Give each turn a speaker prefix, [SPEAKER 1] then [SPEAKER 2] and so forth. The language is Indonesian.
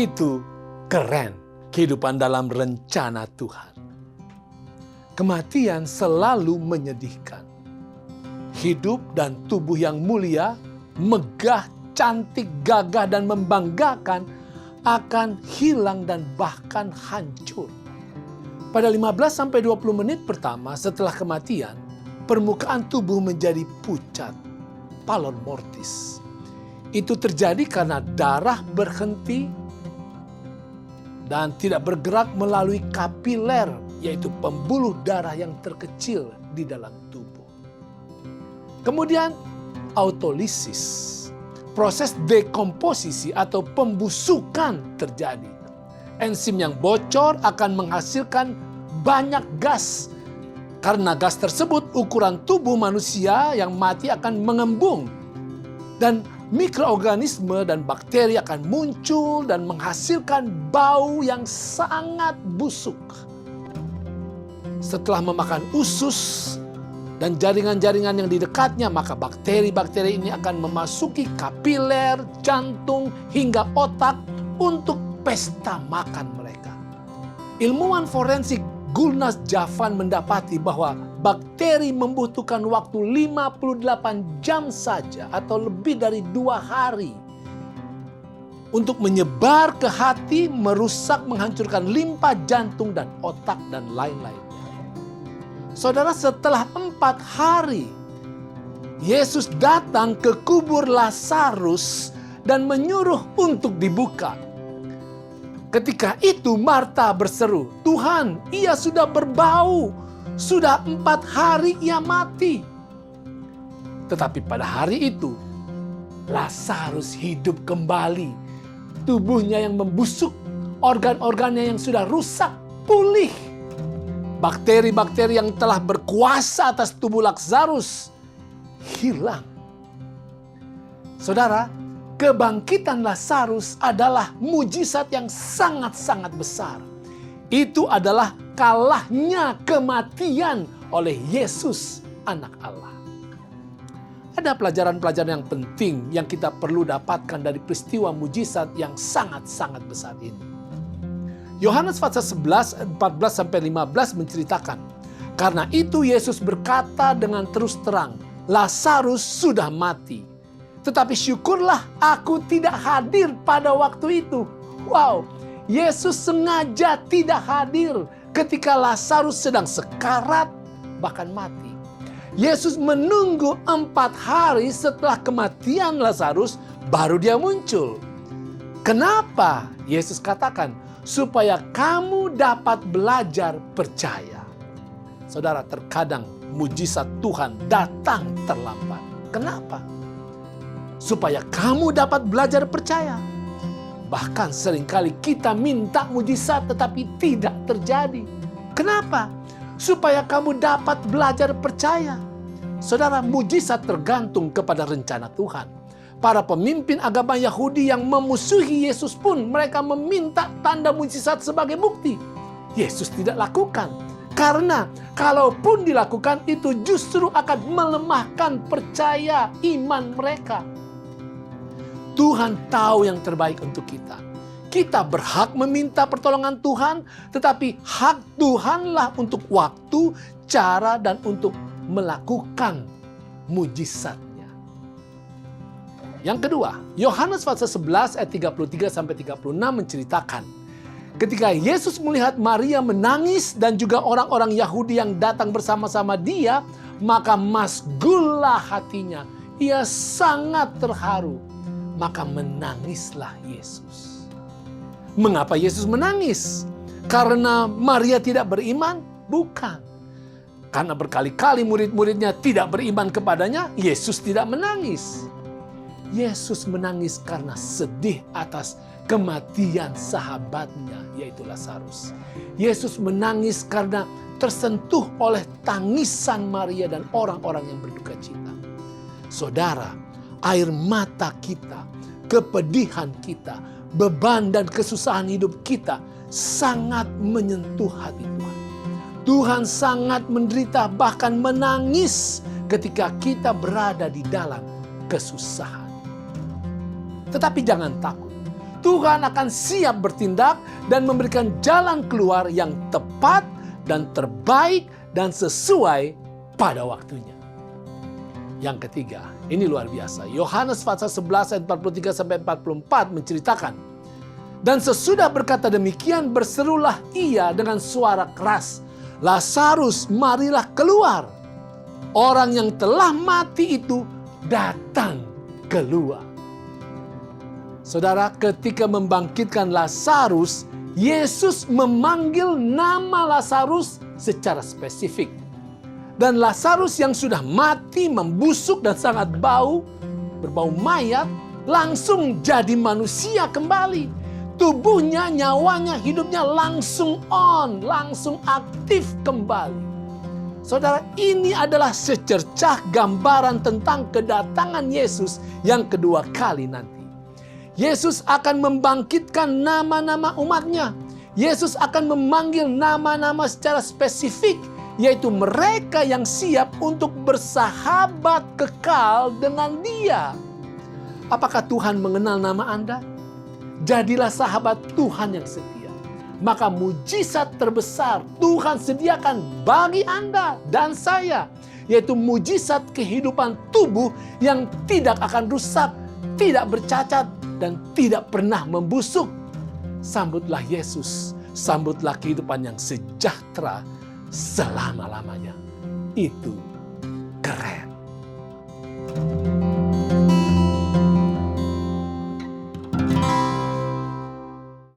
[SPEAKER 1] Itu keren, kehidupan dalam rencana Tuhan. Kematian selalu menyedihkan. Hidup dan tubuh yang mulia, megah, cantik, gagah, dan membanggakan akan hilang dan bahkan hancur. Pada 15-20 menit pertama setelah kematian, permukaan tubuh menjadi pucat, pallor mortis. Itu terjadi karena darah berhenti dan tidak bergerak melalui kapiler, yaitu pembuluh darah yang terkecil di dalam tubuh. Kemudian autolisis, proses dekomposisi atau pembusukan terjadi. Enzim yang bocor akan menghasilkan banyak gas. Karena gas tersebut, ukuran tubuh manusia yang mati akan mengembung. Dan mikroorganisme dan bakteri akan muncul dan menghasilkan bau yang sangat busuk. Setelah memakan usus dan jaringan-jaringan yang di dekatnya, maka bakteri-bakteri ini akan memasuki kapiler, jantung, hingga otak untuk pesta makan mereka. Ilmuwan forensik Gulnaz Javan mendapati bahwa bakteri membutuhkan waktu 58 jam saja atau lebih dari 2 hari untuk menyebar ke hati, merusak, menghancurkan limpa, jantung, dan otak, dan lain-lainnya. Saudara, setelah 4 hari, Yesus datang ke kubur Lazarus dan menyuruh untuk dibuka. Ketika itu Marta berseru, "Tuhan, ia sudah berbau. Sudah 4 hari ia mati." Tetapi pada hari itu, Lazarus hidup kembali. Tubuhnya yang membusuk, organ-organnya yang sudah rusak, pulih. Bakteri-bakteri yang telah berkuasa atas tubuh Lazarus hilang. Saudara, kebangkitan Lazarus adalah mujizat yang sangat-sangat besar. Itu adalah kalahnya kematian oleh Yesus, Anak Allah. Ada pelajaran-pelajaran yang penting yang kita perlu dapatkan dari peristiwa mujizat yang sangat-sangat besar ini. Yohanes pasal 11, 14-15 menceritakan, karena itu Yesus berkata dengan terus terang, "Lazarus sudah mati. Tetapi syukurlah aku tidak hadir pada waktu itu." Wow, Yesus sengaja tidak hadir ketika Lazarus sedang sekarat, bahkan mati. Yesus menunggu 4 hari setelah kematian Lazarus, baru dia muncul. Kenapa? Yesus katakan, supaya kamu dapat belajar percaya. Saudara, terkadang mujizat Tuhan datang terlambat. Kenapa? Supaya kamu dapat belajar percaya. Bahkan seringkali kita minta mujizat tetapi tidak terjadi. Kenapa? Supaya kamu dapat belajar percaya. Saudara, mujizat tergantung kepada rencana Tuhan. Para pemimpin agama Yahudi yang memusuhi Yesus pun mereka meminta tanda mujizat sebagai bukti. Yesus tidak lakukan. Karena kalaupun dilakukan itu justru akan melemahkan percaya iman mereka. Tuhan tahu yang terbaik untuk kita. Kita berhak meminta pertolongan Tuhan, tetapi hak Tuhanlah untuk waktu, cara, dan untuk melakukan mujizatnya. Yang kedua, Yohanes pasal 11 ayat 33-36 menceritakan, ketika Yesus melihat Maria menangis dan juga orang-orang Yahudi yang datang bersama-sama dia, maka masgullah hatinya. Ia sangat terharu. Maka menangislah Yesus. Mengapa Yesus menangis? Karena Maria tidak beriman? Bukan. Karena berkali-kali murid-muridnya tidak beriman kepadanya, Yesus tidak menangis. Yesus menangis karena sedih atas kematian sahabatnya, yaitu Lazarus. Yesus menangis karena tersentuh oleh tangisan Maria dan orang-orang yang berduka cita. Saudara, air mata kita, kepedihan kita, beban dan kesusahan hidup kita sangat menyentuh hati Tuhan. Tuhan sangat menderita, bahkan menangis ketika kita berada di dalam kesusahan. Tetapi jangan takut. Tuhan akan siap bertindak dan memberikan jalan keluar yang tepat dan terbaik dan sesuai pada waktunya. Yang ketiga, ini luar biasa. Yohanes pasal 11 ayat 43 sampai 44 menceritakan, dan sesudah berkata demikian, berserulah ia dengan suara keras, "Lazarus, marilah keluar." Orang yang telah mati itu datang keluar. Saudara, ketika membangkitkan Lazarus, Yesus memanggil nama Lazarus secara spesifik. Dan Lazarus yang sudah mati, membusuk dan sangat berbau mayat, langsung jadi manusia kembali. Tubuhnya, nyawanya, hidupnya langsung langsung aktif kembali. Saudara, ini adalah secercah gambaran tentang kedatangan Yesus yang kedua kali nanti. Yesus akan membangkitkan nama-nama umatnya. Yesus akan memanggil nama-nama secara spesifik, yaitu mereka yang siap untuk bersahabat kekal dengan Dia. Apakah Tuhan mengenal nama Anda? Jadilah sahabat Tuhan yang setia. Maka mujizat terbesar Tuhan sediakan bagi Anda dan saya, yaitu mujizat kehidupan tubuh yang tidak akan rusak, tidak bercacat, dan tidak pernah membusuk. Sambutlah Yesus, sambutlah kehidupan yang sejahtera selama-lamanya. Itu